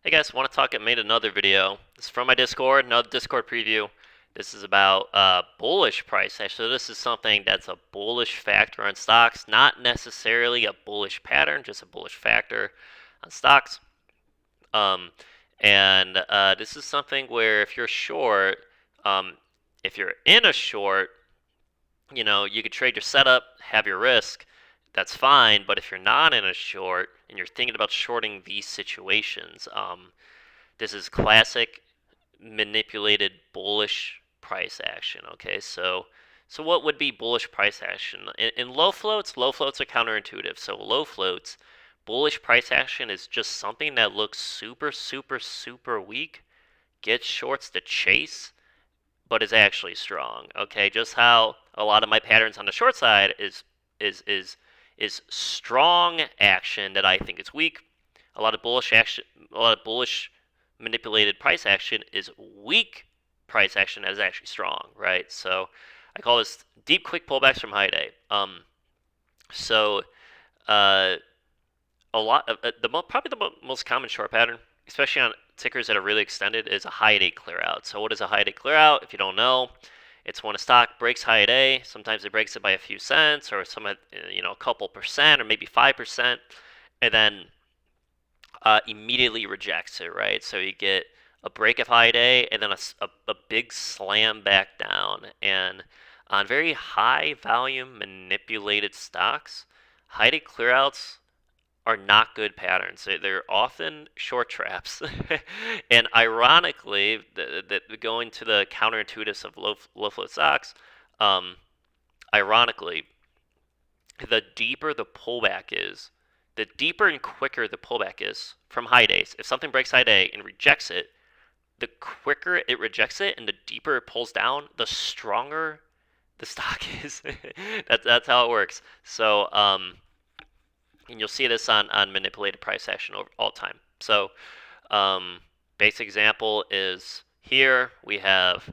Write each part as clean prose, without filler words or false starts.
Hey guys, want to talk? I made another video. This is from my Discord, another Discord preview. This is about bullish price action. So this is something that's a bullish factor on stocks, not necessarily a bullish pattern, just a bullish factor on stocks. Um, and this is something where if you're short, um, if you're in a short, you could trade your setup, have your risk. That's fine. But if you're not in a short and you're thinking about shorting these situations, this is classic manipulated bullish price action. Okay, so what would be bullish price action in low floats? Low floats are counterintuitive. So low floats, bullish price action is just something that looks super, super, super weak, gets shorts to chase, but is actually strong. Okay, just how a lot of my patterns on the short side is is is strong action that I think is weak. A lot of bullish action, a lot of bullish manipulated price action is weak price action that is actually strong, right? So I call this deep quick pullbacks from high day. So uh, a lot of probably the most common short pattern, especially on tickers that are really extended, is a high day clear out. So what is a high day clear out? If you don't know, it's when a stock breaks high day. Sometimes it breaks it by a few cents, or a couple percent, or maybe 5%, and then immediately rejects it, right? So you get a break of high day and then a big slam back down. And on very high volume manipulated stocks, high day clearouts are not good patterns. They're often short traps. And ironically, going to the counterintuitives of low float stocks, um, ironically, the deeper the pullback is, the deeper and quicker the pullback is from high days. If something breaks high day and rejects it, the quicker it rejects it and the deeper it pulls down, the stronger the stock is. That's how it works. So, and you'll see this on manipulated price action all the time. So, basic example is here we have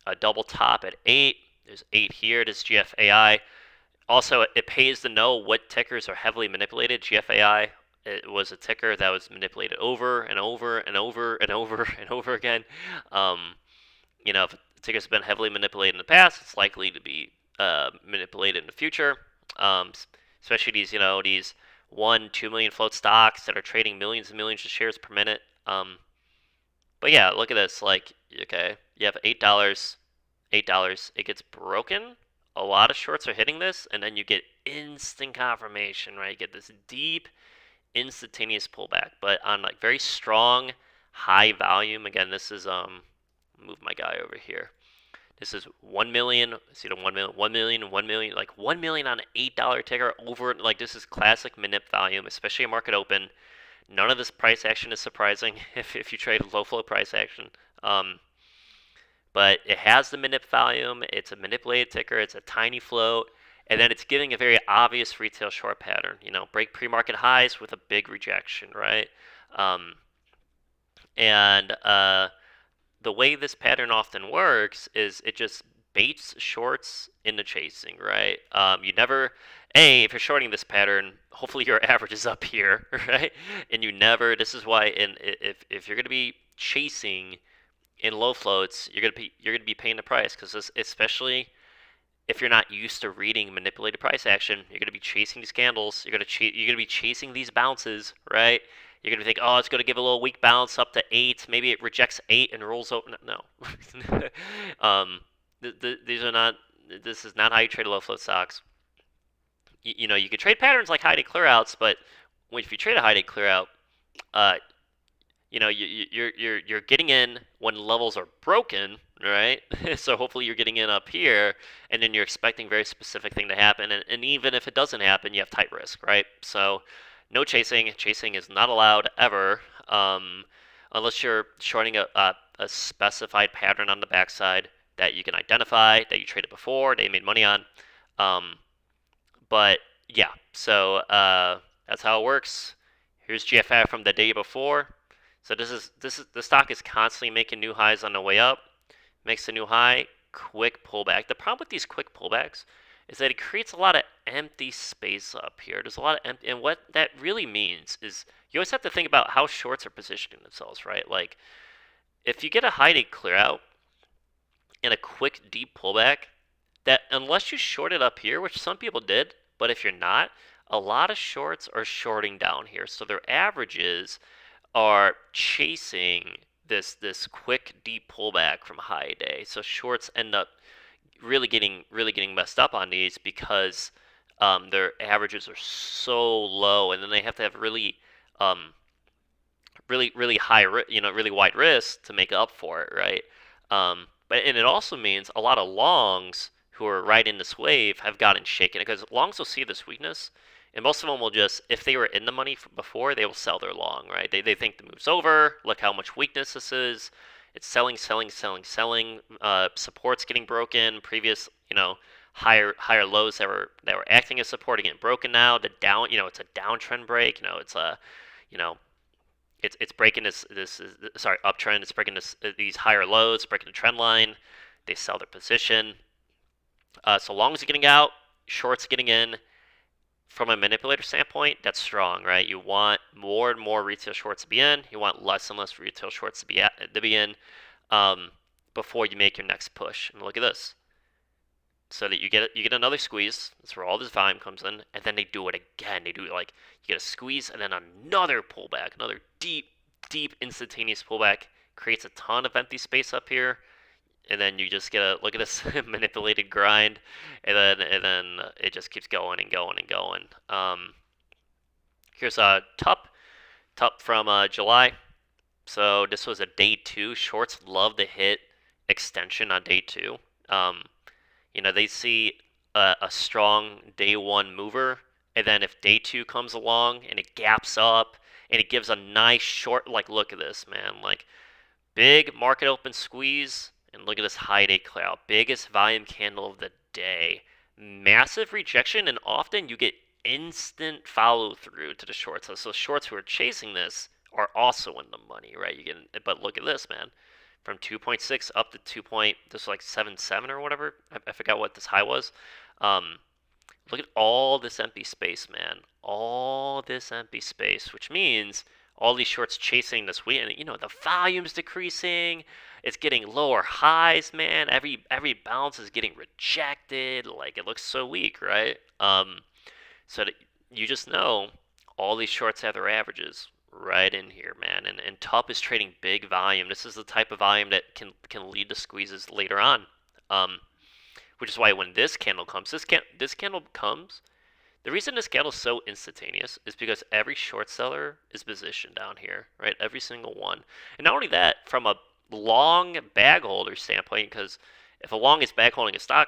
a double top at 8. There's 8 here. This GFAI. Also, it pays to know what tickers are heavily manipulated. GFAI, it was a ticker that was manipulated over and over and over and over and over again. Um, if a ticker's been heavily manipulated in the past, it's likely to be manipulated in the future. Um, Especially these 1, 2 million float stocks that are trading millions and millions of shares per minute. But yeah, look at this. Like, okay, you have $8, $8. It gets broken. A lot of shorts are hitting this, and then you get instant confirmation, right? You get this deep, instantaneous pullback, but on like very strong, high volume. Again, this is move my guy over here. This is 1 million. See the 1 million, 1 million, 1 million, like 1 million on an $8 ticker over. Like this is classic manip volume, especially a market open. None of this price action is surprising if you trade low flow price action. But it has the manip volume. It's a manipulated ticker. It's a tiny float, and then it's giving a very obvious retail short pattern. Break pre-market highs with a big rejection, right? Um, and the way this pattern often works is it just baits shorts into chasing, right? You never, if you're shorting this pattern, hopefully your average is up here, right? And you never. This is why, if you're going to be chasing in low floats, you're gonna be paying the price because especially if you're not used to reading manipulated price action, you're gonna be chasing these candles. You're gonna be chasing these bounces, right? You're gonna think, oh, it's gonna give a little weak bounce up to 8. Maybe it rejects 8 and rolls over. No, um, these are not. This is not how you trade low float stocks. You could trade patterns like high day clearouts, but if you trade a high day clearout, uh, you're getting in when levels are broken, right? So hopefully you're getting in up here, and then you're expecting a very specific thing to happen, and even if it doesn't happen, you have tight risk, right? So no chasing. Chasing is not allowed ever, unless you're shorting a specified pattern on the backside that you can identify, that you traded before, that you made money on. Um, but yeah, so that's how it works. Here's GFAI from the day before. So the stock is constantly making new highs on the way up, makes a new high, quick pullback. The problem with these quick pullbacks is that it creates a lot of empty space up here. There's a lot of empty, and what that really means is you always have to think about how shorts are positioning themselves, right? Like if you get a high day clear out and a quick deep pullback, that unless you short it up here, which some people did, but if you're not, a lot of shorts are shorting down here. So their averages are chasing this quick deep pullback from high day. So shorts end up really getting messed up on these because their averages are so low, and then they have to have um, really high, really wide risk to make up for it, right? But and it also means a lot of longs who are right in this wave have gotten shaken because longs will see this weakness, and most of them will just, if they were in the money before, they will sell their long, right? They think the move's over. Look how much weakness this is. It's selling, selling, selling, selling. Support's getting broken. Previous, higher lows that were acting as support are getting broken now. The down, it's a downtrend break. It's a, you know, it's breaking this uptrend. It's breaking these higher lows, breaking the trend line. They sell their position. So long as you're getting out, shorts getting in. From a manipulator standpoint, that's strong, right? You want more and more retail shorts to be in. You want less and less retail shorts to be in um, before you make your next push. And look at this. So that you get another squeeze. That's where all this volume comes in, and then they do it again. They do it like you get a squeeze and then another pullback, another deep instantaneous pullback creates a ton of empty space up here, and then you just get a look at this manipulated grind, and then it just keeps going and going and going. Here's a top from July. So this was a day two. Shorts love to hit extension on day two. Um, they see a strong day one mover, and then if day two comes along and it gaps up and it gives a nice short, like look at this, man, like big market open squeeze, and look at this high day clear out, biggest volume candle of the day, massive rejection, and often you get instant follow through to the shorts. So shorts who are chasing this are also in the money, right? But look at this, man, from 2.6 up to 2. This was like 7.7 or whatever. I forgot what this high was. Um, Look at all this empty space, man. All this empty space, which means all these shorts chasing this wheat, and the volume's decreasing. It's getting lower highs, man. Every bounce is getting rejected. Like it looks so weak, right? So that you just know all these shorts have their averages right in here, man. And TUP is trading big volume. This is the type of volume that can lead to squeezes later on. Which is why when this candle comes, this candle comes. The reason this candle is so instantaneous is because every short seller is positioned down here, right? Every single one. And not only that, from a long bag holder standpoint, because if a long is bag holding a stock,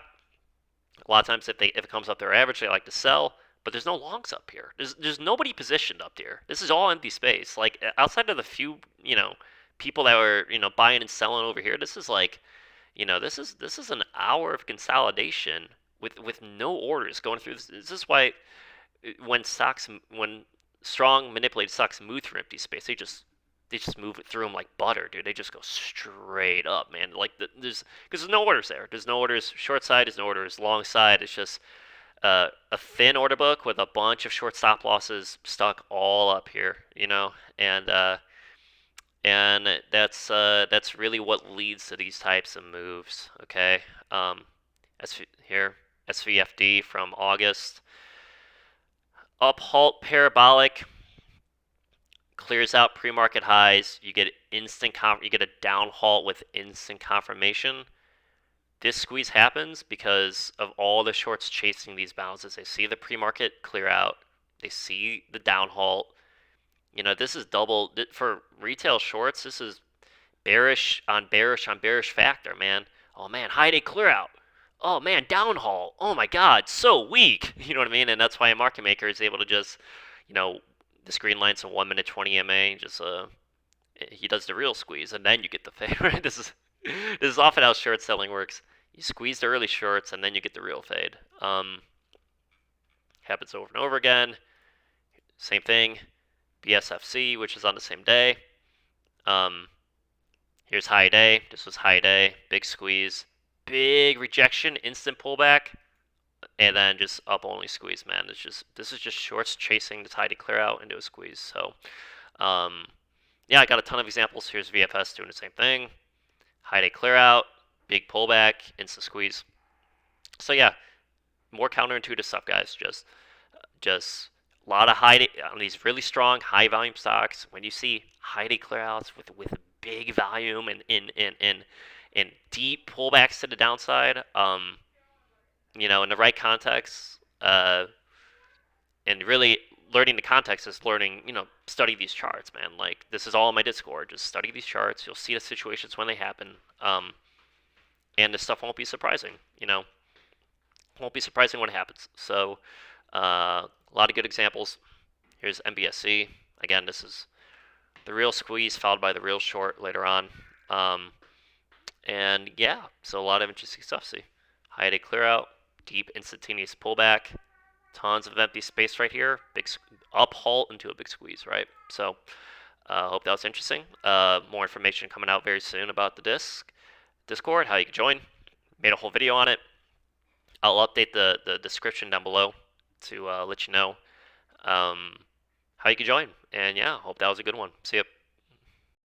a lot of times if it comes up their average, they like to sell. But there's no longs up here. There's nobody positioned up here. This is all empty space. Like outside of the few people that were buying and selling over here, this is like this is an hour of consolidation with no orders going through this. This is why when strong manipulated stocks move through empty space, they just move it through them like butter, dude. They just go straight up, man. Like because there's no orders there. There's no orders short side. There's no orders long side. It's just a thin order book with a bunch of short stop losses stuck all up here, and that's really what leads to these types of moves. Okay, here SVFD from August, up halt parabolic, clears out pre-market highs. You get you get a down halt with instant confirmation. This squeeze happens because of all the shorts chasing these bounces. They see the pre-market clear out, they see the down halt. This is double for retail shorts. This is bearish on bearish on bearish factor, man. Oh man, high day clear out. Oh man, down haul. Oh my god, so weak. You know what I mean? And that's why a market maker is able to just, this green line's a 1 minute 20 MA. Just he does the real squeeze, and then you get the fade. Right? This is often how short selling works. You squeeze the early shorts, and then you get the real fade. Happens over and over again. Same thing. BSFC, which is on the same day. Here's high day. This was high day. Big squeeze. Big rejection. Instant pullback. And then just up only squeeze, man. This is just shorts chasing the tide to clear out into a squeeze. So Yeah, I got a ton of examples. Here's VFS doing the same thing. High day clear out, big pullback, instant squeeze. So yeah, more counterintuitive stuff, guys. Just a lot of high day on these really strong high volume stocks. When you see high day clear outs with big volume and deep pullbacks to the downside, in the right context, and really learning the context is learning, study these charts, man. Like, this is all in my Discord. Just study these charts. You'll see the situations when they happen. And this stuff won't be surprising, won't be surprising when it happens. So, a lot of good examples. Here's MBSC. Again, this is the real squeeze followed by the real short later on. And yeah, so a lot of interesting stuff. See, high day clear out, deep instantaneous pullback, tons of empty space right here, big up halt into a big squeeze, right? So, hope that was interesting. More information coming out very soon about the Discord, how you can join. Made a whole video on it. I'll update the description down below to let you know how you can join. And yeah, hope that was a good one. See ya.